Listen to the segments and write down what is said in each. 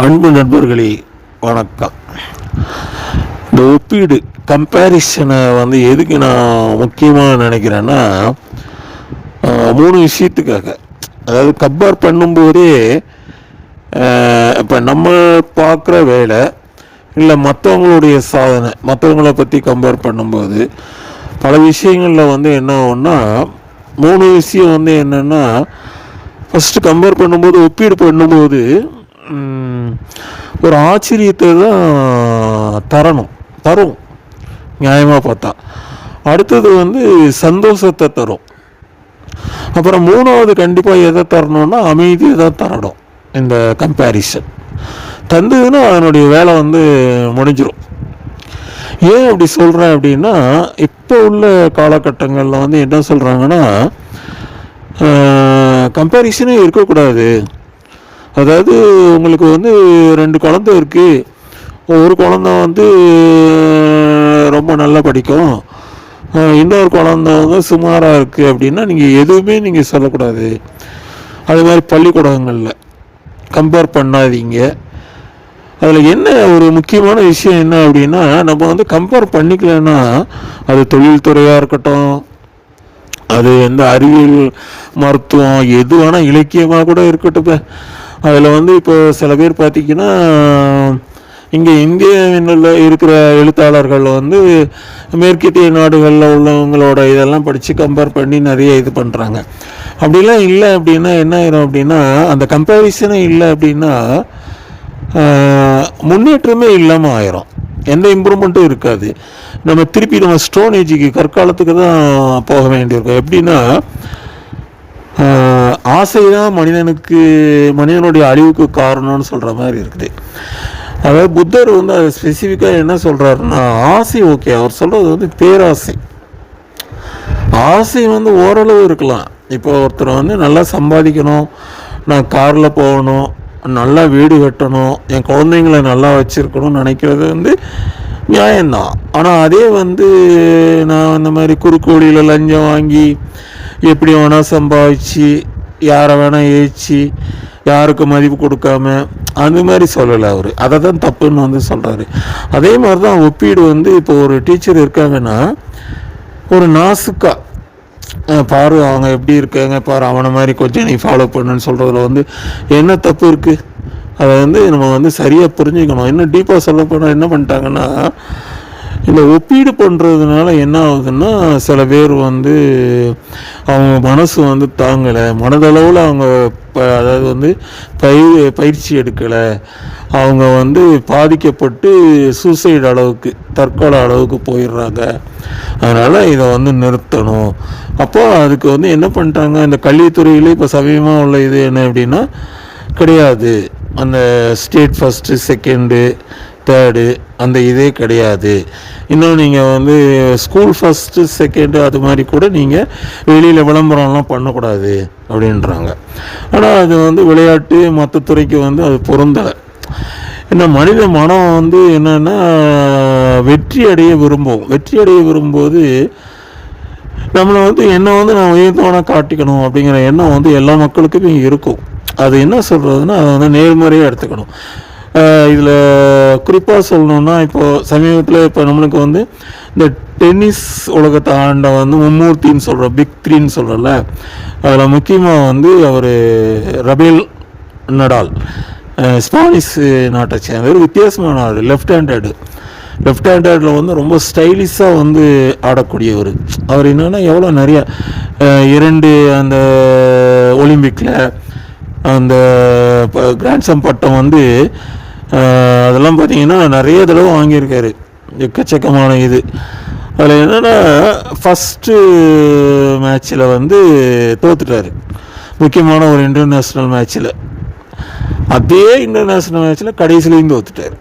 அன்பு நண்பர்களே வணக்கம். இந்த ஒப்பீடு கம்பேரிசனை எதுக்கு நான் முக்கியமாக நினைக்கிறேன்னா, 3 விஷயத்துக்காக. அதாவது கம்பேர் பண்ணும்போதே இப்போ நம்ம பார்க்குற வேலை இல்லை மற்றவங்களுடைய சாதனை, மற்றவங்கள பற்றி கம்பேர் பண்ணும்போது பல விஷயங்களில் என்ன ஆகும்னா, 3 விஷயம் என்னென்னா, ஃபஸ்ட்டு கம்பேர் பண்ணும்போது ஒப்பீடு பண்ணும்போது ஒரு ஆச்சரியத்தை தான் தரும் நியாயமாக பார்த்தா. அடுத்தது சந்தோஷத்தை தரும். அப்புறம் 3வது கண்டிப்பாக எதை தரணும்னா அமைதியை தான் தரணும். இந்த கம்பேரிசன் தந்ததுன்னா அதனுடைய வேலை முடிஞ்சிடும். ஏன் அப்படி சொல்கிறேன் அப்படின்னா, இப்போ உள்ள காலகட்டங்களில் என்ன சொல்கிறாங்கன்னா, கம்பேரிசனே இருக்கக்கூடாது. அதாவது உங்களுக்கு 2 குழந்தை இருக்குது, ஒரு குழந்தை ரொம்ப நல்லா படிக்கும், இன்னொரு குழந்தை சுமாராக இருக்குது அப்படின்னா நீங்கள் எதுவுமே சொல்லக்கூடாது. அது மாதிரி பள்ளிக்கூடங்களில் கம்பேர் பண்ணாதீங்க. அதில் என்ன ஒரு முக்கியமான விஷயம் என்ன அப்படின்னா, நம்ம கம்பேர் பண்ணிக்கலன்னா, அது தொழில்துறையாக இருக்கட்டும், அது எந்த அறிவியல், மருத்துவம், எது வேணால் இலக்கியமாக கூட இருக்கட்டும். அதில் இப்போ சில பேர் பார்த்திங்கன்னா, இங்கே இந்தியாவில் இருக்கிற எழுத்தாளர்கள் மேற்கத்திய நாடுகளில் உள்ளவங்களோட இதெல்லாம் படித்து கம்பேர் பண்ணி நிறைய இது பண்ணுறாங்க. அப்படிலாம் இல்லை அப்படின்னா என்ன ஆயிரும் அப்படின்னா, அந்த கம்பேரிசனே இல்லை அப்படின்னா முன்னேற்றமே இல்லாமல் ஆயிரும். எந்த இம்ப்ரூவ்மெண்ட்டும் இருக்காது. திருப்பி நம்ம ஸ்டோன் ஏஜுக்கு, கற்காலத்துக்கு தான் போக வேண்டியிருக்கும். எப்படின்னா, ஆசை தான் மனிதனுடைய அழிவுக்கு காரணம்னு சொல்கிற மாதிரி இருக்குது. அதாவது புத்தர் அது ஸ்பெசிஃபிக்காக என்ன சொல்கிறாருன்னா, ஆசை ஓகே, அவர் சொல்கிறது பேராசை. ஆசை ஓரளவு இருக்கலாம். இப்போ ஒருத்தர் நல்லா சம்பாதிக்கணும், நான் காரில் போகணும், நல்லா வீடு கட்டணும், என் குழந்தைங்களை நல்லா வச்சுருக்கணும்னு நினைக்கிறது நியாயம்தான். ஆனால் அதே நான் இந்த மாதிரி குறுக்கோடியில் லஞ்சம் வாங்கி எப்படி வேணால் சம்பாதிச்சு, யாரை வேணால் ஏற்றி, யாருக்கு மதிப்பு கொடுக்காம, அந்த மாதிரி சொல்லலை அவர். அதை தான் தப்புன்னு சொல்கிறாரு. அதே மாதிரி தான் ஒப்பீடு. இப்போ ஒரு டீச்சர் இருக்காங்கன்னா, ஒரு நாசுக்கா பாரு அவங்க எப்படி இருக்காங்க பாரு, அவனை மாதிரி கொஞ்சம் நீ ஃபாலோ பண்ணுன்னு சொல்கிறதுல என்ன தப்பு இருக்குது? அதை நம்ம சரியாக புரிஞ்சுக்கணும். இன்னும் டீப்பாக சொல்ல போனால் என்ன பண்ணிட்டாங்கன்னா, இந்த ஒப்பீடு பண்ணுறதுனால என்ன ஆகுதுன்னா, சில பேர் அவங்க மனசு தாங்கலை, மனதளவில் அவங்க அதாவது பயிற்சி எடுக்கலை, அவங்க பாதிக்கப்பட்டு சூசைடு அளவுக்கு, தற்கொலை அளவுக்கு போயிடுறாங்க. அதனால் இதை நிறுத்தணும். அப்போ அதுக்கு என்ன பண்ணிட்டாங்க, இந்த கல்வித்துறையிலே இப்போ சமீபமாக உள்ள இது என்ன அப்படின்னா, கிடையாது அந்த ஸ்டேட் ஃபஸ்ட்டு, செகண்டு, தேர்டு அந்த இதே கிடையாது. இன்னும் நீங்கள் ஸ்கூல் ஃபஸ்ட்டு, செகண்டு அது மாதிரி கூட நீங்கள் வெளியில் விளம்பரம்லாம் பண்ணக்கூடாது அப்படின்றாங்க. ஆனால் அது விளையாட்டு மற்ற துறைக்கு அது பொருந்தலை. ஏன்னா மனித மனம் என்னென்னா வெற்றி அடைய விரும்போது நம்மளை என்ன நான் உயர்ந்தவனா காட்டிக்கணும் அப்படிங்கிற எண்ணம் எல்லா மக்களுக்குமே இருக்கும். அது என்ன சொல்கிறதுன்னா, அதை நேர்மறையாக எடுத்துக்கணும். இதில் குறிப்பாக சொல்லணுன்னா, இப்போது சமீபத்தில் இப்போ நம்மளுக்கு இந்த டென்னிஸ் உலகத்தை ஆண்ட மும்மூர்த்தின்னு சொல்கிறோம், பிக் 3ன்னு சொல்கிறோம்ல. அதில் முக்கியமாக அவர் ரபேல் நடால், ஸ்பானிஷ் நாட்டை சேர்ந்தவர். வித்தியாசமான ஆள், லெஃப்ட் ஹேண்டடில் ரொம்ப ஸ்டைலிஷாக ஆடக்கூடியவர். அவர் என்னென்னா எவ்வளோ நிறையா 2 அந்த ஒலிம்பிக்கில் அந்த கிராண்ட்ஸ்லாம் பட்டம் அதெல்லாம் பார்த்திங்கன்னா நிறைய தடவை வாங்கியிருக்காரு, எக்கச்சக்கமான இது. அதில் என்னென்னா ஃபஸ்ட்டு மேட்ச்சில் தோத்துட்டார், முக்கியமான ஒரு இன்டர்நேஷ்னல் மேட்ச்சில். அதே இன்டர்நேஷ்னல் மேட்ச்சில் கடைசிலையும் தோத்துட்டார்.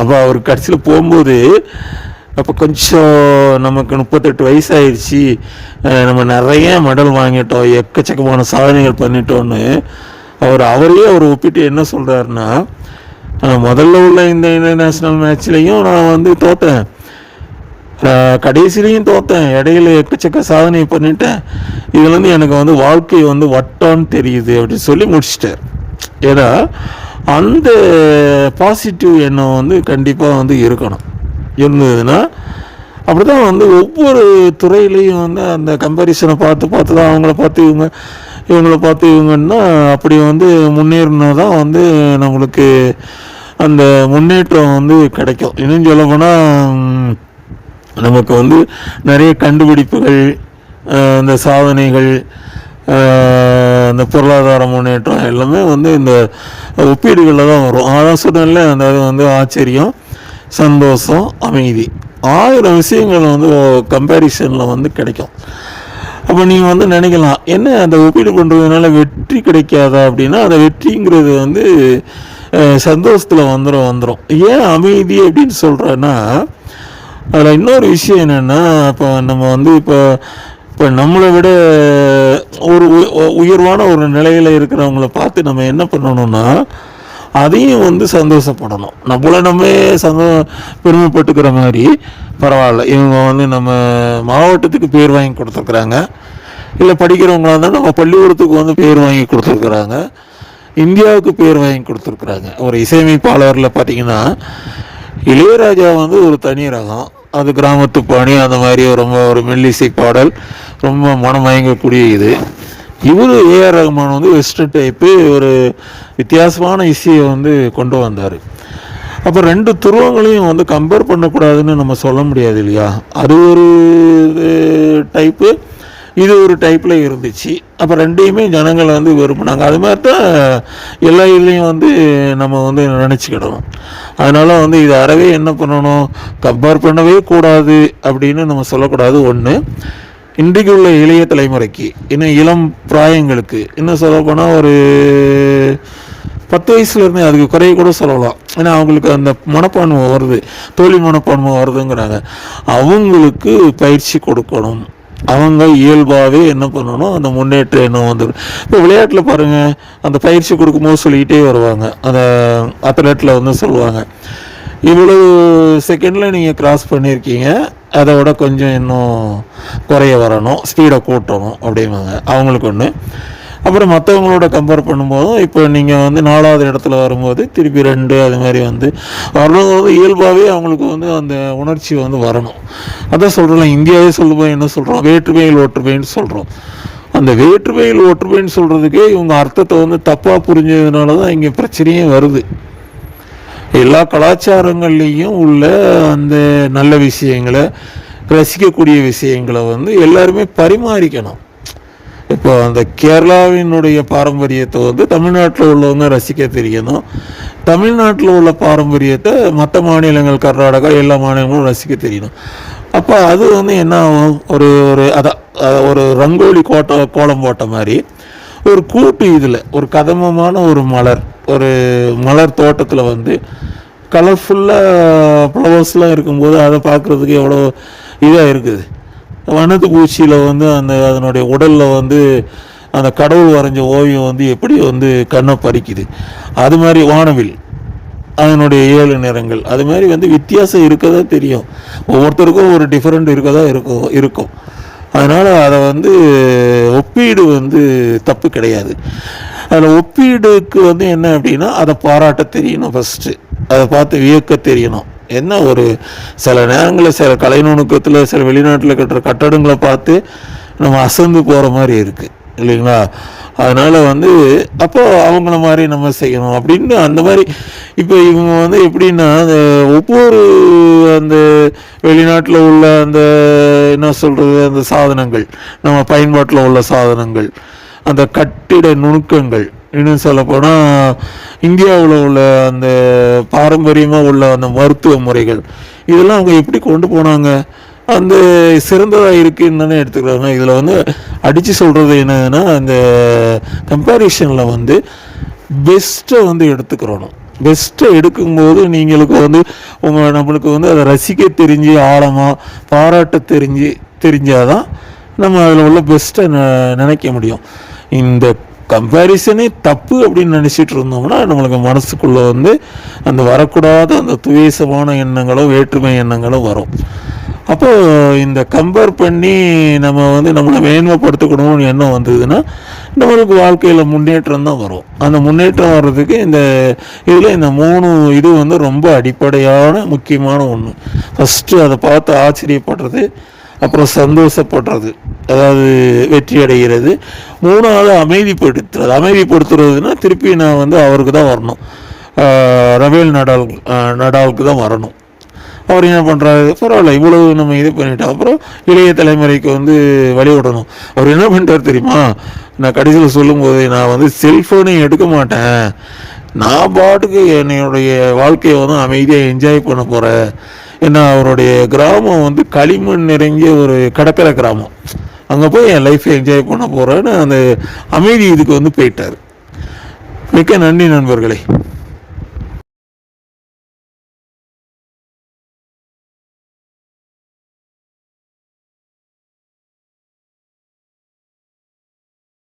அப்போ அவர் கடைசியில் போகும்போது, அப்போ கொஞ்சம் நமக்கு 38 வயசாகிடுச்சு, நம்ம நிறைய மெடல் வாங்கிட்டோம், எக்கச்சக்கமான சாதனைகள் பண்ணிட்டோன்னு அவரையே ஒப்பிட்டு என்ன சொல்கிறாருன்னா, முதல்ல உள்ள இந்த இன்டர்நேஷ்னல் மேட்ச்லேயும் நான் தோத்தேன், கடைசிலையும் தோத்தேன், இடையில எக்கச்சக்க சாதனை பண்ணிட்டேன், இதுலேருந்து எனக்கு வாழ்க்கை வட்டான்னு தெரியுது அப்படின்னு சொல்லி முடிச்சிட்டார். ஏன்னா அந்த பாசிட்டிவ் எண்ணம் வந்து கண்டிப்பாக வந்து இருக்கணும். இருந்ததுன்னா அப்படி தான் வந்து ஒவ்வொரு துறையிலையும் வந்து அந்த கம்பேரிசனை பார்த்து தான் அவங்கள பார்த்து இவங்கள பார்த்து இவங்கன்னா அப்படி வந்து முன்னேறினா தான் வந்து நம்மளுக்கு அந்த முன்னேற்றம் வந்து கிடைக்கும். இன்னும் சொல்ல போனால் நமக்கு வந்து நிறைய கண்டுபிடிப்புகள், இந்த சாதனைகள், இந்த பொருளாதார முன்னேற்றம் எல்லாமே வந்து இந்த ஒப்பீடுகளில் தான் வரும். அதான் சொன்னால அந்த அது வந்து ஆச்சரியம், சந்தோஷம், அமைதி, 1000 விஷயங்கள் வந்து கம்பேரிசனில் வந்து கிடைக்கும். அப்போ நீங்கள் வந்து நினைக்கலாம், என்ன அந்த ஒப்பீடு பண்ணுறதுனால வெற்றி கிடைக்காதா அப்படின்னா, அந்த வெற்றிங்கிறது வந்து சந்தோஷத்தில் வந்துடும். ஏன் அமைதி அப்படின்னு சொல்கிறேன்னா, அதில் இன்னொரு விஷயம் என்னென்னா, இப்போ நம்ம வந்து இப்போ நம்மளை விட ஒரு உயர்வான ஒரு நிலையில் இருக்கிறவங்கள பார்த்து நம்ம என்ன பண்ணணும்னா, அதையும் வந்து சந்தோஷப்படணும். நம்ம பெருமைப்பட்டுக்கிற மாதிரி பரவாயில்ல, இவங்க வந்து நம்ம மாவட்டத்துக்கு பேர் வாங்கி கொடுத்துருக்குறாங்க, இல்லை படிக்கிறவங்களா இருந்தால் நம்ம பள்ளிக்கூடத்துக்கு வந்து பேர் வாங்கி கொடுத்துருக்குறாங்க, இந்தியாவுக்கு பேர் வாங்கி கொடுத்துருக்குறாங்க. ஒரு இசையமைப்பாளரில் பார்த்திங்கன்னா இளையராஜா வந்து ஒரு தனி ரகம், அது கிராமத்து பாணி, அந்த மாதிரி ரொம்ப ஒரு மெல்லிசை பாடல், ரொம்ப மனம் மயங்கக்கூடிய இது. இவர் ஏஆர் ரஹ்மான் வந்து வெஸ்டர்ன் டைப்பு ஒரு வித்தியாசமான இசையை வந்து கொண்டு வந்தார். அப்போ 2 துருவங்களையும் வந்து கம்பேர் பண்ணக்கூடாதுன்னு நம்ம சொல்ல முடியாது இல்லையா? அது ஒரு டைப்பு, இது ஒரு டைப்பில் இருந்துச்சு. அப்போ 2யுமே ஜனங்களை வந்து விரும்பினாங்க. அது மாதிரி தான் எல்லா இதுலேயும் வந்து நம்ம வந்து நினச்சிக்கிடணும். அதனால் வந்து இது அறவே என்ன பண்ணணும், கம்பேர் பண்ணவே கூடாது அப்படின்னு நம்ம சொல்லக்கூடாது. ஒன்று, இன்றைக்கு உள்ள இளைய தலைமுறைக்கு, இன்னும் இளம் பிராயங்களுக்கு, இன்னும் சொல்லப்போனால் ஒரு 10 வயசுலேருந்து அதுக்கு குறைய கூட சொல்லலாம். ஏன்னா அவங்களுக்கு அந்த மனப்பான்மை வருது, தோல்வி மனப்பான்மை வருதுங்கிறாங்க. அவங்களுக்கு பயிற்சி கொடுக்கணும். அவங்க இயல்பாகவே என்ன பண்ணணும், அந்த முன்னேற்ற எண்ணம் வந்துடும். இப்போ விளையாட்டில் பாருங்கள், அந்த பயிற்சி கொடுக்கும்போது சொல்லிக்கிட்டே வருவாங்க, அந்த அத்லெட்டில் வந்து சொல்லுவாங்க, இவ்வளவு செகண்டில் நீங்கள் கிராஸ் பண்ணியிருக்கீங்க, அதை விட கொஞ்சம் இன்னும் குறைய வரணும், ஸ்பீடை கூட்டணும் அப்படிம்பாங்க. அவங்களுக்கு ஒன்று. அப்புறம் மற்றவங்களோட கம்பேர் பண்ணும்போதும் இப்போ நீங்கள் வந்து 4வது இடத்துல வரும்போது திருப்பி 2 அது மாதிரி வந்து வரணுங்கிறது இயல்பாகவே அவங்களுக்கு வந்து அந்த உணர்ச்சி வந்து வரணும். அதான் சொல்கிறோம், இந்தியாவே சொல்லுவோம், என்ன சொல்கிறோம், வேற்றுமையில் ஒற்றுமைன்னு சொல்கிறோம். அந்த வேற்றுமையில் ஒற்றுமைன்னு சொல்கிறதுக்கே இவங்க அர்த்தத்தை வந்து தப்பாக புரிஞ்சதுனால தான் இங்கே பிரச்சனையே வருது. எல்லா கலாச்சாரங்கள்லேயும் உள்ள அந்த நல்ல விஷயங்களை, ரசிக்கக்கூடிய விஷயங்களை வந்து எல்லாருமே பரிமாறிக்கணும். இப்போ அந்த கேரளாவினுடைய பாரம்பரியத்தை வந்து தமிழ்நாட்டில் உள்ளவங்க ரசிக்க தெரியணும், தமிழ்நாட்டில் உள்ள பாரம்பரியத்தை மற்ற மாநிலங்கள், கர்நாடகா, எல்லா மாநிலங்களும் ரசிக்க தெரியணும். அப்போ அது வந்து என்ன ஆகும், ஒரு ரங்கோலி கோலம் போட்ட மாதிரி ஒரு கூட்டு, இதில் ஒரு கதமமான ஒரு மலர் தோட்டத்தில் வந்து கலர்ஃபுல்லாக ஃப்ளவர்ஸ்லாம் இருக்கும்போது அதை பார்க்குறதுக்கு எவ்வளோ இதாக இருக்குது. வனத்து பூச்சியில் வந்து அதனுடைய உடலில் வந்து அந்த கடவுள் வரைஞ்ச ஓவியம் வந்து எப்படி வந்து கண்ணை பறிக்குது. அது மாதிரி வானவில், அதனுடைய 7 நிறங்கள், அது மாதிரி வந்து வித்தியாசம் இருக்கதா தெரியும். ஒவ்வொருத்தருக்கும் ஒரு டிஃப்ரெண்ட் இருக்கதா இருக்கும். அதனால் அதை வந்து ஒப்பீடு வந்து தப்பு கிடையாது. அதில் ஒப்பீடுக்கு வந்து என்ன அப்படின்னா, அதை பாராட்ட தெரியணும், ஃபஸ்ட்டு அதை பார்த்து வியக்க தெரியணும். என்ன ஒரு சில நேரங்களில் சில கலை நுணுக்கத்தில் சில வெளிநாட்டில் கட்டுற கட்டடங்களை பார்த்து நம்ம அசந்து போகிற மாதிரி இருக்குது இல்லைங்களா? அதனால் வந்து அப்போ அவங்கள மாதிரி நம்ம செய்யணும் அப்படின்னு அந்த மாதிரி. இப்போ இவங்க வந்து எப்படின்னா, அந்த ஒவ்வொரு அந்த வெளிநாட்டில் உள்ள அந்த என்ன சொல்கிறது, அந்த சாதனங்கள், நம்ம பயன்பாட்டில் உள்ள சாதனங்கள், அந்த கட்டிட நுணுக்கங்கள், இன்னும் சொல்லப்போனால் இந்தியாவில் உள்ள அந்த பாரம்பரியமாக உள்ள அந்த மருத்துவ முறைகள், இதெல்லாம் அவங்க எப்படி கொண்டு போனாங்க, அந்த சிறந்ததாக இருக்குன்னு தானே எடுத்துக்கிறாங்க. இதில் வந்து அடித்து சொல்கிறது என்னதுன்னா, அந்த கம்பேரிஷனில் வந்து பெஸ்ட்டை வந்து எடுத்துக்கிறணும். பெஸ்ட்டை எடுக்கும்போது நீங்களுக்கு வந்து நம்மளுக்கு வந்து அதை ரசிக்க தெரிஞ்சு, ஆழமாக பாராட்ட தெரிஞ்சாதான் நம்ம அதில் உள்ள பெஸ்ட்டை நினைக்க முடியும். இந்த கம்பேரிசனே தப்பு அப்படின்னு நினச்சிட்டு இருந்தோம்னா நம்மளுக்கு மனசுக்குள்ளே வந்து அந்த வரக்கூடாத அந்த துவேஷமான எண்ணங்களோ வேற்றுமை எண்ணங்களோ வரும். அப்போ இந்த கம்பேர் பண்ணி நம்ம வந்து நம்மளை மேன்மைப்படுத்திக்கணும்னு எண்ணம் வந்ததுன்னா நம்மளுக்கு வாழ்க்கையில் முன்னேற்றம் தான் வரும். அந்த முன்னேற்றம் வர்றதுக்கு இதில் இந்த 3 இது வந்து ரொம்ப அடிப்படையான முக்கியமான ஒன்று. ஃபஸ்ட்டு அதை பார்த்து ஆச்சரியப்படுறது, அப்புறம் சந்தோஷப்படுறது, அதாவது வெற்றி அடைகிறது. 3வது அமைதிப்படுத்துறது. அமைதிப்படுத்துறதுன்னா திருப்பி நான் வந்து அவருக்கு தான் வரணும், ரஃபேல் நடாலுக்கு தான் வரணும். அவர் என்ன பண்ணுறாரு, பரவாயில்ல இவ்வளவு நம்ம இது பண்ணிட்டோம், அப்புறம் இளைய தலைமுறைக்கு வந்து வழிவிடணும். அவர் என்ன பண்ணிட்டார் தெரியுமா, நான் கடைசியில் சொல்லும்போது, நான் வந்து செல்ஃபோனையும் எடுக்க மாட்டேன், நான் பாட்டுக்கு என்னுடைய வாழ்க்கையை வந்து அமைதியாக என்ஜாய் பண்ண போகிறேன். ஏன்னா அவருடைய கிராமம் வந்து களிமண் நிறைஞ்ச ஒரு கடற்கரை கிராமம், அங்கே போய் என் லைஃப்பை என்ஜாய் பண்ண போகிறேன்னு அந்த அமைதி இதுக்கு வந்து போயிட்டார். மிக்க நன்றி நண்பர்களே.